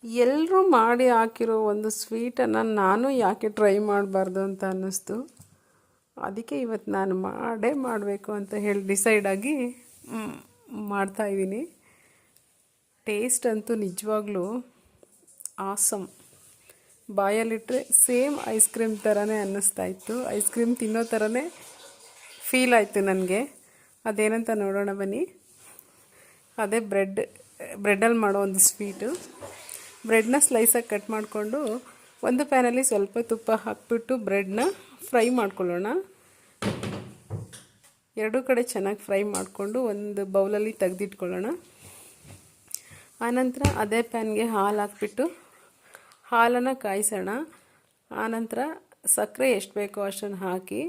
ಎಲ್ಲರೂ ಮಾಡಿ ಹಾಕಿರೋ ಒಂದು ಸ್ವೀಟನ್ನು ನಾನು ಯಾಕೆ ಟ್ರೈ ಮಾಡಬಾರ್ದು ಅಂತ ಅನ್ನಿಸ್ತು. ಅದಕ್ಕೆ ಇವತ್ತು ನಾನು ಮಾಡಬೇಕು ಅಂತ ಹೇಳಿ ಡಿಸೈಡ್ ಆಗಿ ಮಾಡ್ತಾಯಿದ್ದೀನಿ. ಟೇಸ್ಟ್ ಅಂತೂ ನಿಜವಾಗ್ಲೂ ಆಸಮ್. ಬಾಯಲ್ಲಿಟ್ಟರೆ ಸೇಮ್ ಐಸ್ ಕ್ರೀಮ್ ಥರನೇ ಅನ್ನಿಸ್ತಾಯಿತ್ತು. ಐಸ್ ಕ್ರೀಮ್ ತಿನ್ನೋ ಥರನೇ ಫೀಲ್ ಆಯಿತು ನನಗೆ. ಅದೇನಂತ ನೋಡೋಣ ಬನ್ನಿ. ಅದೇ ಬ್ರೆಡ್ಡಲ್ಲಿ ಮಾಡೋ ಒಂದು ಸ್ವೀಟು. ಬ್ರೆಡ್ನ ಸ್ಲೈಸಾಗಿ ಕಟ್ ಮಾಡಿಕೊಂಡು ಒಂದು ಪ್ಯಾನಲ್ಲಿ ಸ್ವಲ್ಪ ತುಪ್ಪ ಹಾಕಿಬಿಟ್ಟು ಬ್ರೆಡ್ನ ಫ್ರೈ ಮಾಡ್ಕೊಳ್ಳೋಣ. ಎರಡೂ ಕಡೆ ಚೆನ್ನಾಗಿ ಫ್ರೈ ಮಾಡಿಕೊಂಡು ಒಂದು ಬೌಲಲ್ಲಿ ತೆಗೆದಿಟ್ಕೊಳ್ಳೋಣ. ಆನಂತರ ಅದೇ ಪ್ಯಾನ್ಗೆ ಹಾಲು ಹಾಕ್ಬಿಟ್ಟು ಹಾಲನ್ನು ಕಾಯಿಸೋಣ. ಆನಂತರ ಸಕ್ಕರೆ ಎಷ್ಟು ಬೇಕೋ ಅಷ್ಟನ್ನು ಹಾಕಿ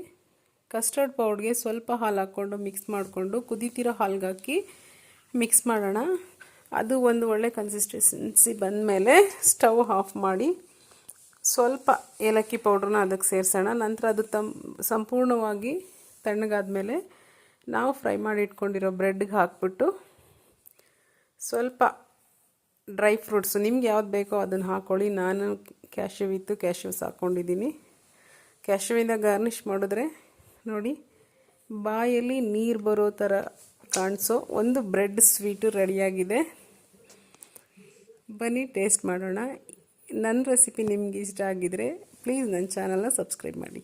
ಕಸ್ಟರ್ಡ್ ಪೌಡ್ಗೆ ಸ್ವಲ್ಪ ಹಾಲು ಹಾಕ್ಕೊಂಡು ಮಿಕ್ಸ್ ಮಾಡಿಕೊಂಡು ಕುದೀತಿರೋ ಹಾಲ್ಗೆ ಹಾಕಿ ಮಿಕ್ಸ್ ಮಾಡೋಣ. ಅದು ಒಂದು ಒಳ್ಳೆ ಕನ್ಸಿಸ್ಟೆನ್ಸಿ ಬಂದಮೇಲೆ ಸ್ಟವ್ ಆಫ್ ಮಾಡಿ ಸ್ವಲ್ಪ ಏಲಕ್ಕಿ ಪೌಡ್ರನ್ನ ಅದಕ್ಕೆ ಸೇರಿಸೋಣ. ನಂತರ ಅದು ಸಂಪೂರ್ಣವಾಗಿ ತಣ್ಣಗಾದ್ಮೇಲೆ ನಾವು ಫ್ರೈ ಮಾಡಿ ಇಟ್ಕೊಂಡಿರೋ ಬ್ರೆಡ್ಗೆ ಹಾಕ್ಬಿಟ್ಟು ಸ್ವಲ್ಪ ಡ್ರೈ ಫ್ರೂಟ್ಸು ನಿಮ್ಗೆ ಯಾವ್ದು ಬೇಕೋ ಅದನ್ನು ಹಾಕ್ಕೊಳ್ಳಿ. ನಾನು ಕ್ಯಾಶ್ಯೂಸ್ ಹಾಕ್ಕೊಂಡಿದ್ದೀನಿ. ಕ್ಯಾಶ್ಯೂವಿಂದ ಗಾರ್ನಿಷ್ ಮಾಡಿದ್ರೆ ನೋಡಿ ಬಾಯಲ್ಲಿ ನೀರು ಬರೋ ಥರ ಕಾಣಿಸೋ ಒಂದು ಬ್ರೆಡ್ ಸ್ವೀಟು ರೆಡಿಯಾಗಿದೆ. ಬನ್ನಿ ಟೇಸ್ಟ್ ಮಾಡೋಣ. ನನ್ನ ರೆಸಿಪಿ ನಿಮ್ಗೆ ಇಷ್ಟ ಆಗಿದರೆ ಪ್ಲೀಸ್ ನನ್ನ ಚಾನಲ್ನ ಸಬ್ಸ್ಕ್ರೈಬ್ ಮಾಡಿ.